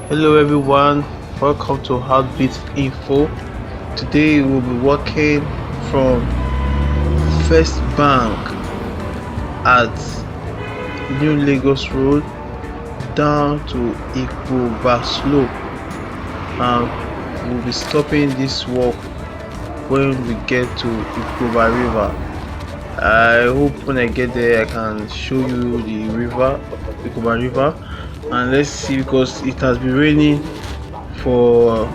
Hello everyone, welcome to Heartbeat Info. Today we'll be working from First Bank at New Lagos Road down to Ikpoba slope, and we'll be stopping this walk when we get to Ikpoba River. I hope when I get there I can show you the river, Ikpoba River, and let's see because it has been raining for,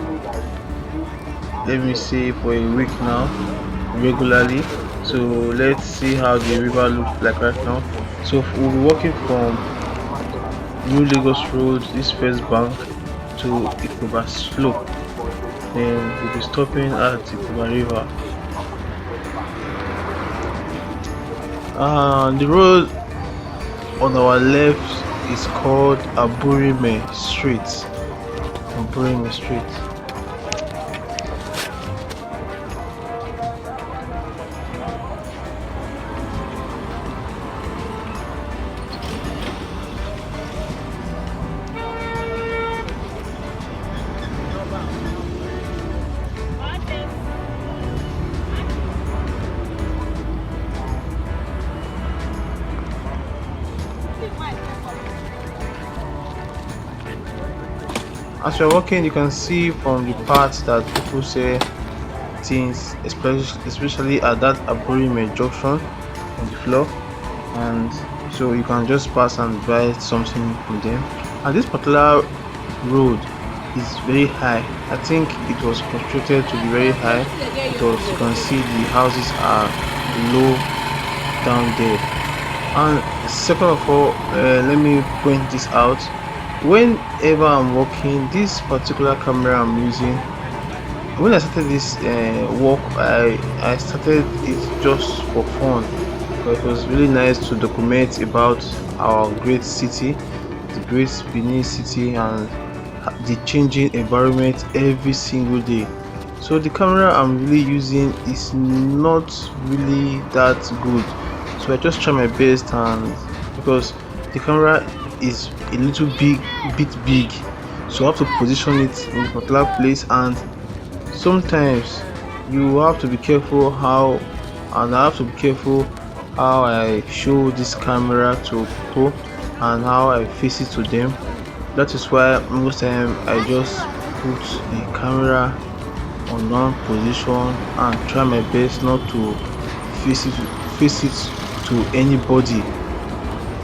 let me say, for a week now regularly. So let's see how the river looks like right now. So we'll be walking from New Lagos Road, this First Bank, to Ikpoba slope. Then we'll be stopping at Ikpoba River. The road on our left is called Aburime Street. Aburime Street. As you're walking, you can see from the parts that people say things, especially at that Aburime junction on the floor, and so you can just pass and buy something from them. And this particular road is very high. I think it was constructed to be very high because you can see the houses are low down there. And second of all, let me point this out. Whenever I'm walking, this particular camera I'm using, when I started this walk, I started it just for fun, but it was really nice to document about our great city, the great Benin city, and the changing environment every single day. So the camera I'm really using is not really that good, so I just try my best, and because the camera is a little bit big, so I have to position it in a particular place, and sometimes you have to be careful how, and I have to be careful how I show this camera to people and how I face it to them. That is why most time I just put the camera on one position and try my best not to face it to anybody,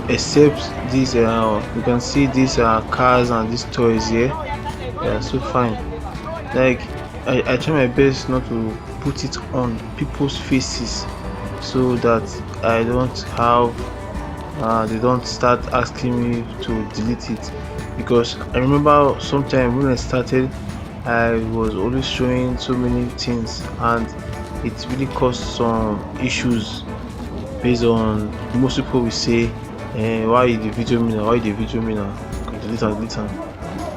except these you can see these cars and these toys here. They are so fine. Like, I try my best not to put it on people's faces so that I don't have they don't start asking me to delete it, because I remember sometime when I started I was always showing so many things, and it really caused some issues based on most people will say, why you dey video me now, why you dey video me now, delete am.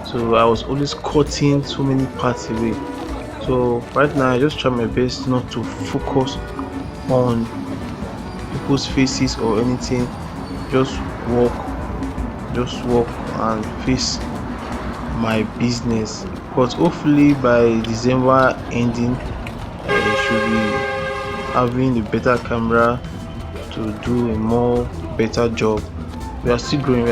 So I was always cutting so many parts away. So right now I just try my best not to focus on people's faces or anything. Just walk, and face my business. But hopefully by December ending, I should be having a better camera to do a more better job. We are still growing,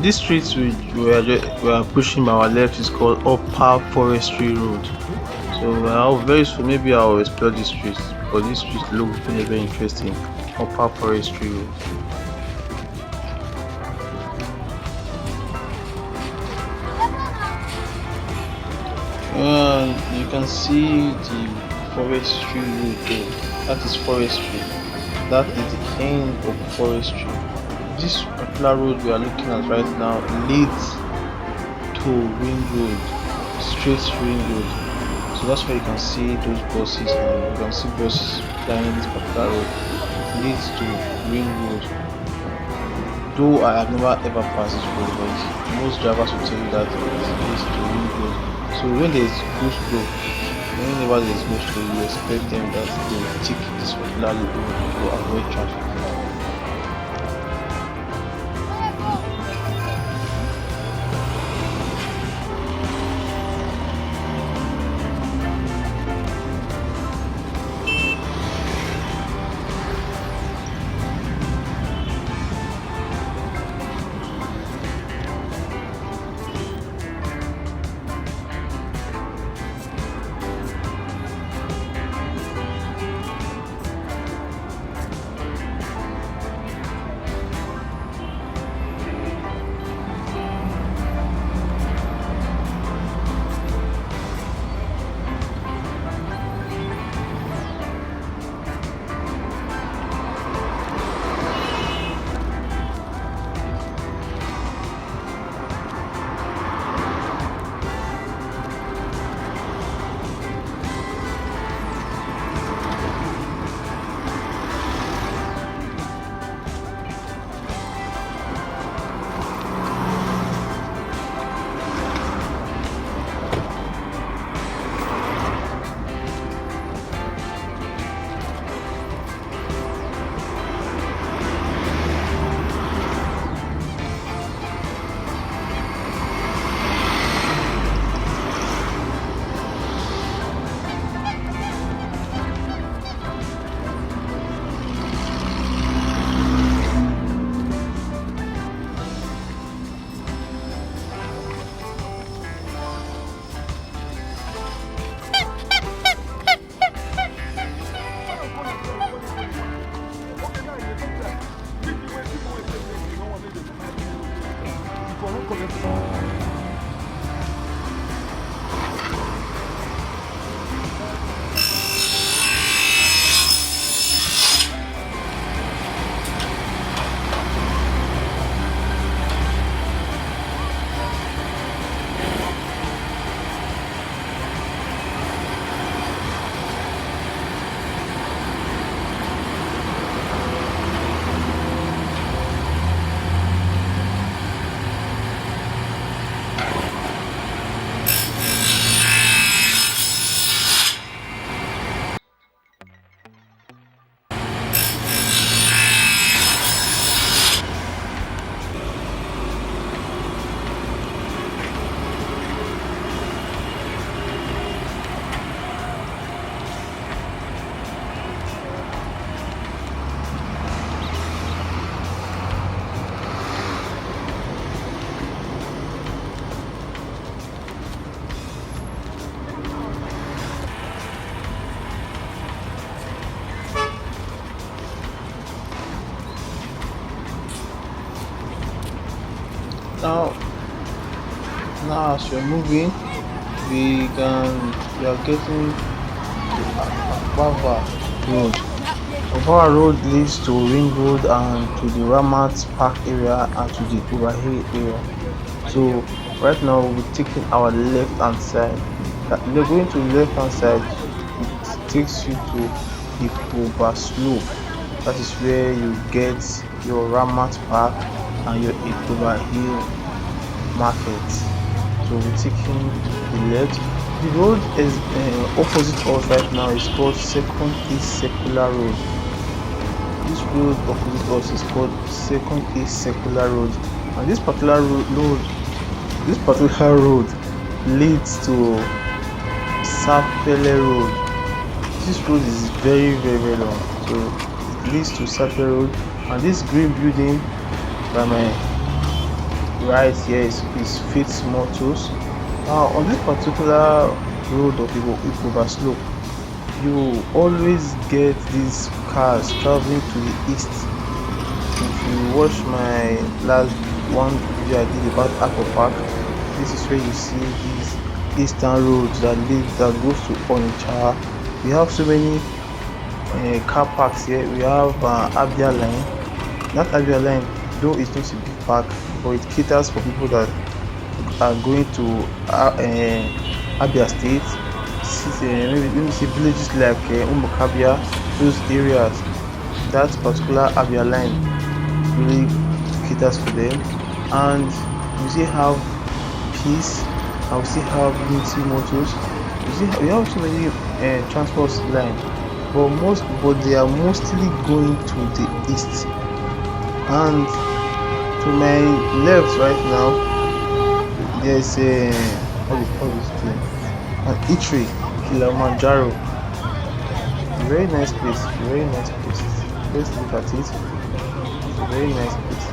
This street we are pushing by our left is called Upper Forestry Road. So very soon maybe I'll explore this street, because this street looks very very interesting. Upper Forestry Road. You can see the forestry road there. That is forestry. That is the end of forestry. This particular road we are looking at right now leads to Ring Road, straight Ring Road. So that's why you can see those buses, and you can see buses flying this particular road. It leads to Ring Road. Though I have never ever passed this road, but most drivers will tell you that it leads to Ring Road. So when there is go slow, When neighbors is go slow, you expect them that they will take this particular road to avoid traffic. Now, as we're moving, we are getting to AKPAKPAVA Road. AKPAKPAVA Road leads to Ring Road and to the Ramat Park area and to the Overhill area. So right now we're taking our left hand side. We're going to the left hand side. It takes you to Ikpoba slope. That is where you get your Ramat Park and your Ikpoba Hill market. So we're taking the left. The road is opposite us right now is called Second East Circular Road. This road opposite us is called Second East Circular Road, and this particular road leads to Sapele Road. This road is very long, so it leads to Sapele Road, and this green building by my right here is Faith's Motors. Now on this particular road of Ikpoba slope, you always get these cars traveling to the east. If you watch my last one video I did about Aqua Park, this is where you see these eastern roads that goes to Onitsha. We have so many car parks here. We have Abia line. That Abia line, though it's not a big park, but it caters for people that are going to Abia State. Maybe see villages like Umukabia, those areas. That particular Abia line really caters for them. And we still have Peace, and we still have Unity Motors. You see, we have so many transport line, but they are mostly going to the east. And to my left right now, there's a how do you call this thing? An eatery, Kilimanjaro. Very nice place. Very nice place. Let's look at it. It's a very nice place.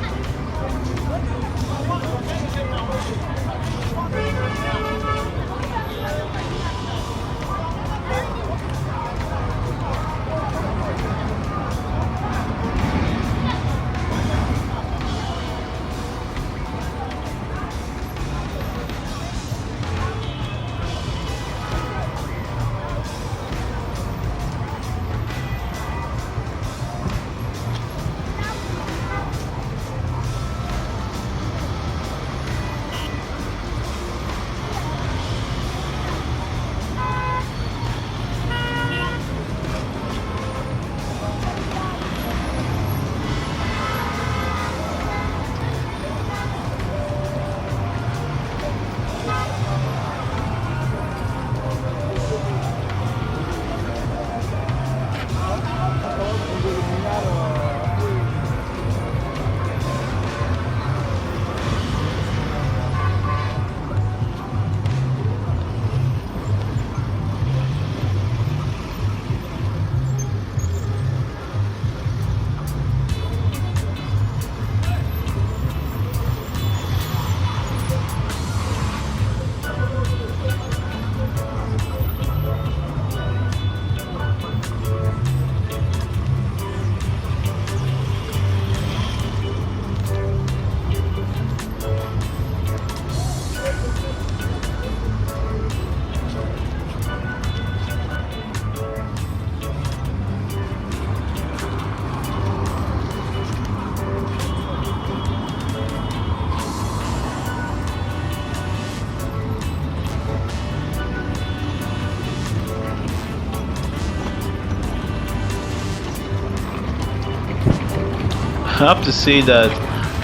I have to say that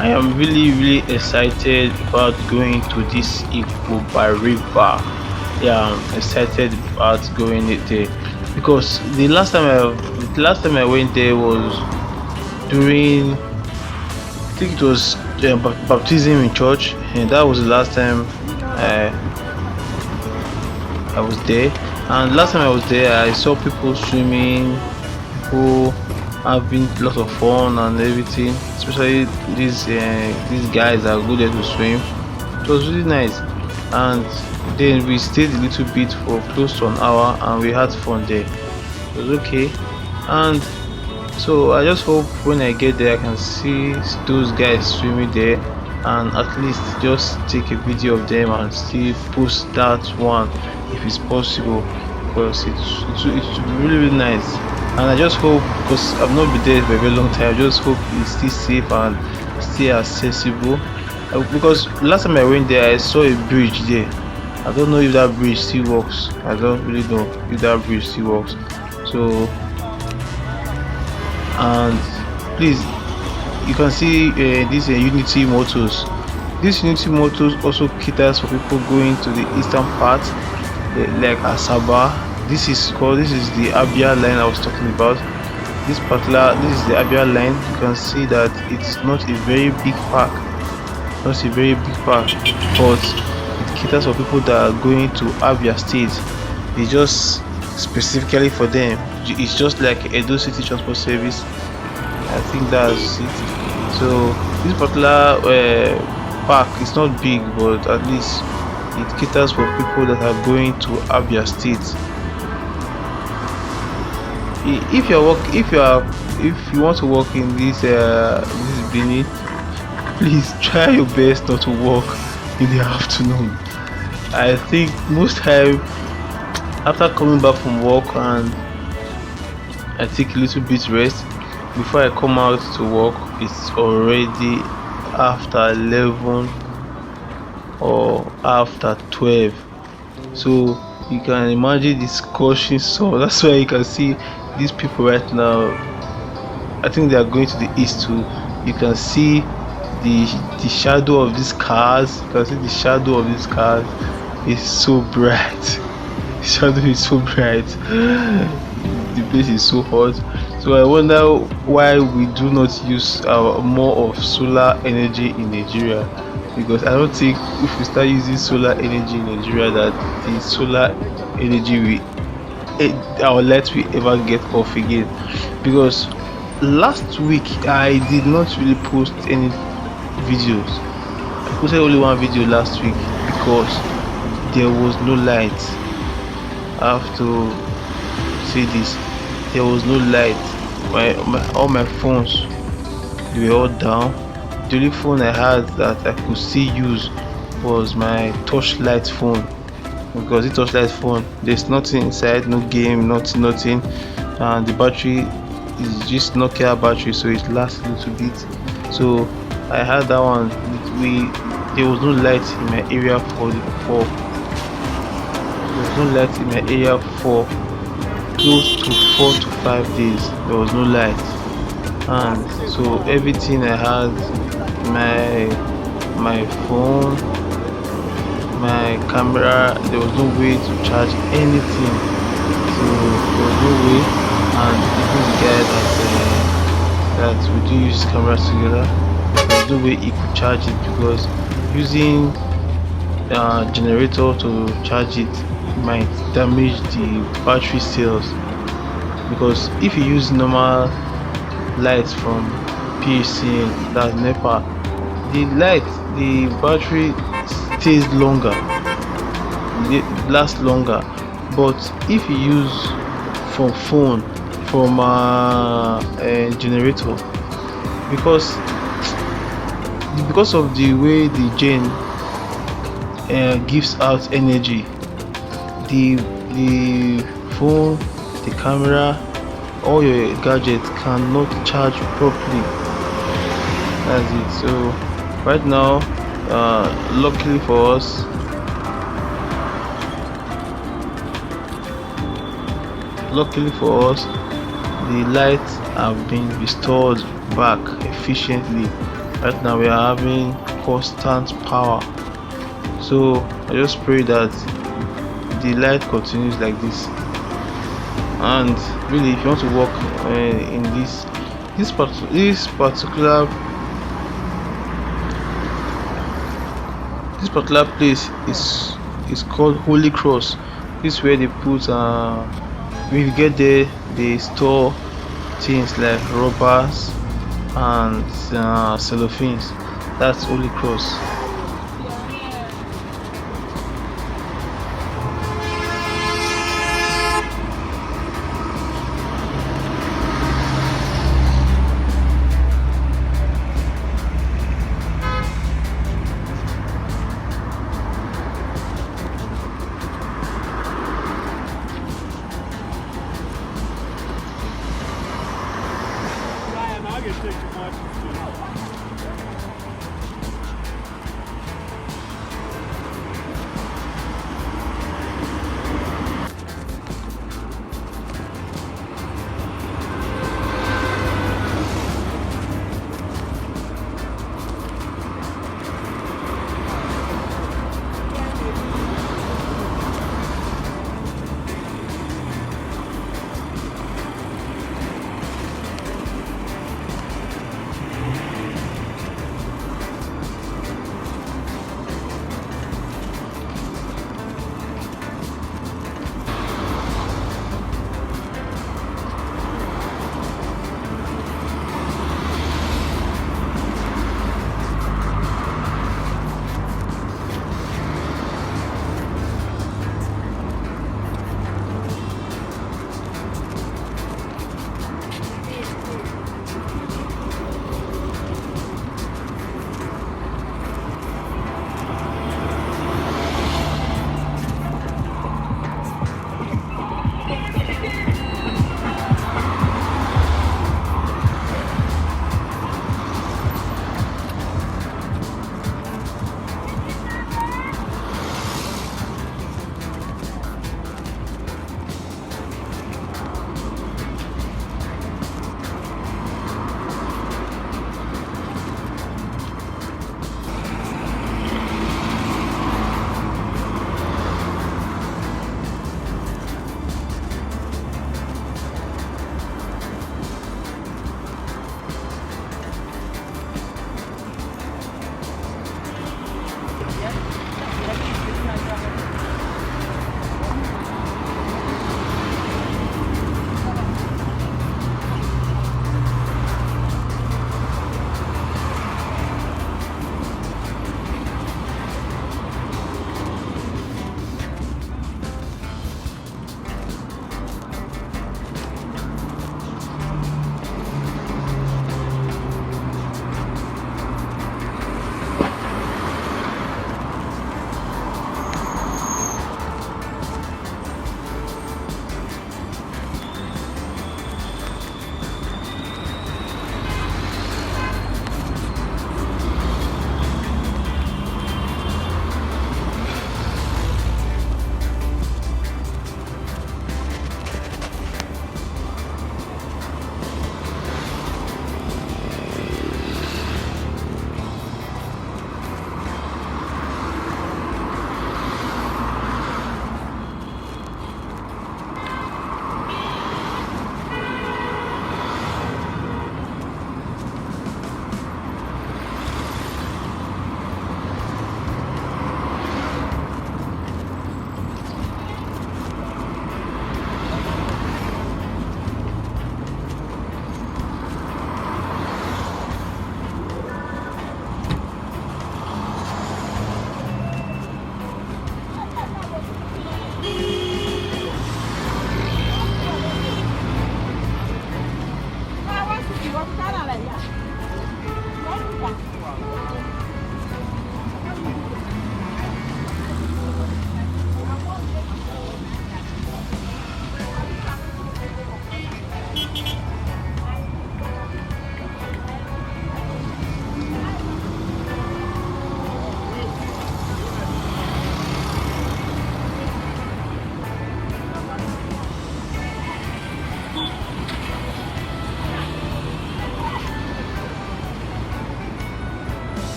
I am really excited about going to this Ikpoba river. Yeah, I'm excited about going it there because the last time I went there was during, I think it was baptism in church, and that was the last time I I was there. And last time I was there, I saw people swimming, people having a lot of fun and everything. Especially these guys that go there to swim. It was really nice. And then we stayed a little bit for close to an hour, and we had fun there. It was okay. And so I just hope when I get there, I can see those guys swimming there, and at least just take a video of them and still post that one if it's possible, because it's really nice. And I just hope, because I've not been there for a very long time, I just hope it's still safe and still accessible. Because last time I went there, I saw a bridge there. I don't know if that bridge still works. I don't really know if that bridge still works. So, and please, you can see these Unity motors. This Unity motors also caters for people going to the eastern part, like Asaba. This is the Abia line I was talking about. This is the Abia line. You can see that it's not a very big park, not a very big park, but it caters for people that are going to Abia State. It's just specifically for them. It's just like Edo City Transport Service. I think that's it. So this particular park is not big, but at least it caters for people that are going to Abia State. If you want to work in this Benin, please try your best not to work in the afternoon. I think most time after coming back from work and I take a little bit rest before I come out to work, it's already after 11 or after 12. So you can imagine the scorching sun. That's why you can see these people right now. I think they are going to the east too. You can see the shadow of these cars. You can see the shadow of these cars is so bright. shadow is so bright. The place is so hot. So I wonder why we do not use more of solar energy in Nigeria, because I don't think if we start using solar energy in Nigeria that the solar energy our lights will ever get off again. Because last week I did not really post any videos. I posted only one video last week because there was no light. I have to say this. There was no light. All my phones, they were all down. The only phone I had that I could still use was my touchlight phone, because the touchlight phone, there's nothing inside, no game, nothing, and the battery is just Nokia battery, so it lasts a little bit. So I had that one. We There was no light in my area for there was no light in my area for close to 4 to 5 days. There was no light, and so everything I had, my phone, my camera, there was no way to charge anything. So there was no way. And even the guy that we do use cameras together, there was no way he could charge it, because using generator to charge it might damage the battery cells. Because if you use normal lights from PHCN, that's NEPA, the battery stays longer, it lasts longer. But if you use from phone, from a generator, because of the way the gen gives out energy, the phone, the camera, all your gadgets cannot charge properly. That's it. So right now, luckily for us, the lights have been restored back efficiently. Right now we are having constant power. So I just pray that the light continues like this. And really, if you want to work in this particular place is called Holy Cross. This is where they put when you get there, they store things like rubbers and cellophanes. That's Holy Cross.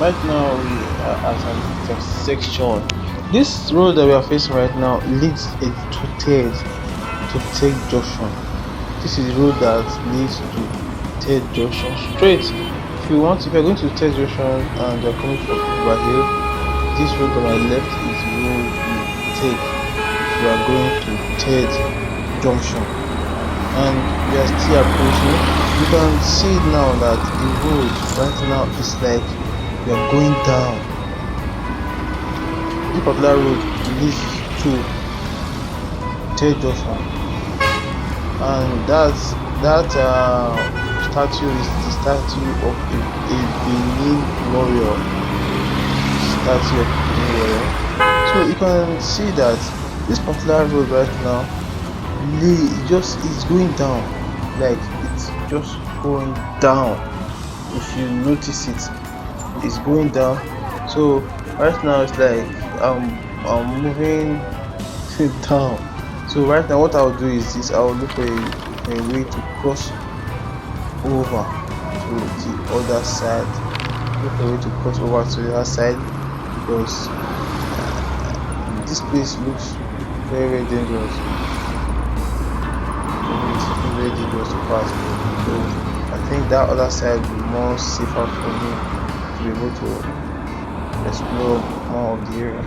right now we are at an intersection. This road that we are facing right now leads it to Third Junction. This is the road that leads to Third Junction straight. If you're going to Third Junction and you're coming from Ikpoba Hill, this road on my left is the road you take if you are going to Third Junction. And we are still approaching. You can see now that the road right now is like we are going down. This particular road leads to Third Junction, and that statue is the statue of a Benin warrior. Statue of a Benin warrior. So you can see that this particular road right now just is going down, like it's just going down. If you notice it's going down. So right now it's like I'm moving down. So right now what I'll do is this: I'll look for a way to cross over to the other side. Look for a way to cross over to the other side, because this place looks very, very dangerous. It's very dangerous to pass. So I think that other side will be more safer for me to be able to explore more of the area.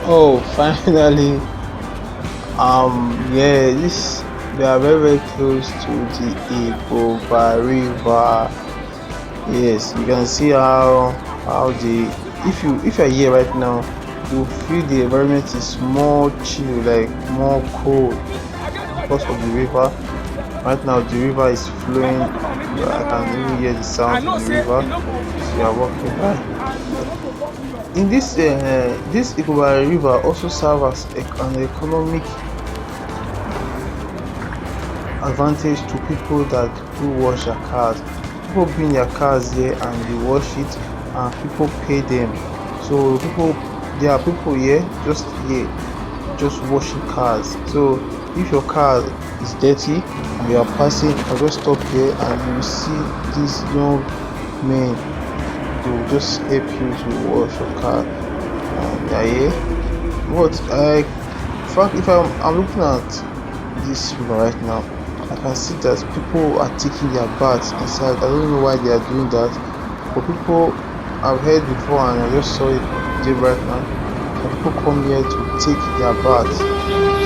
Oh, finally, yeah, this we are very close to the Ikpoba River. Yes, you can see how the if you're here right now, you feel the environment is more chill, like more cold because of the river. Right now, the river is flowing. I can even hear the sound of the river. So you are walking by. In this Ikpoba River also serve as an economic advantage to people that do wash their cars. People bring their cars here and they wash it and people pay them. So people there are people here just washing cars. So if your car is dirty and you are passing, you can just stop here and you will see these young men. They will just help you to wash your car. They are here. But if I'm looking at this river right now, I can see that people are taking their baths inside. I don't know why they are doing that, but people I've heard before and I just saw it there right now. That people come here to take their baths.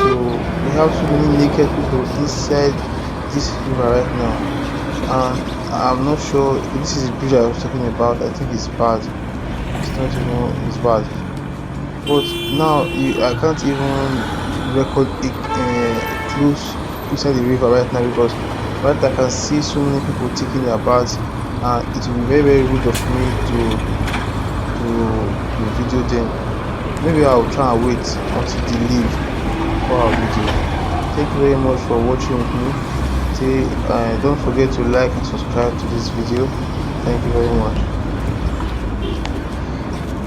So we have so many naked people inside this river right now. And I'm not sure if this is the bridge I was talking about. I think it's bad. It's not even it's bad. But now I can't even record it close inside the river right now because right I can see so many people taking their baths and it will be very rude of me to video them. Maybe I'll try and wait until they leave for our video. Thank you very much for watching with me. Don't forget to like and subscribe to this video. Thank you very much.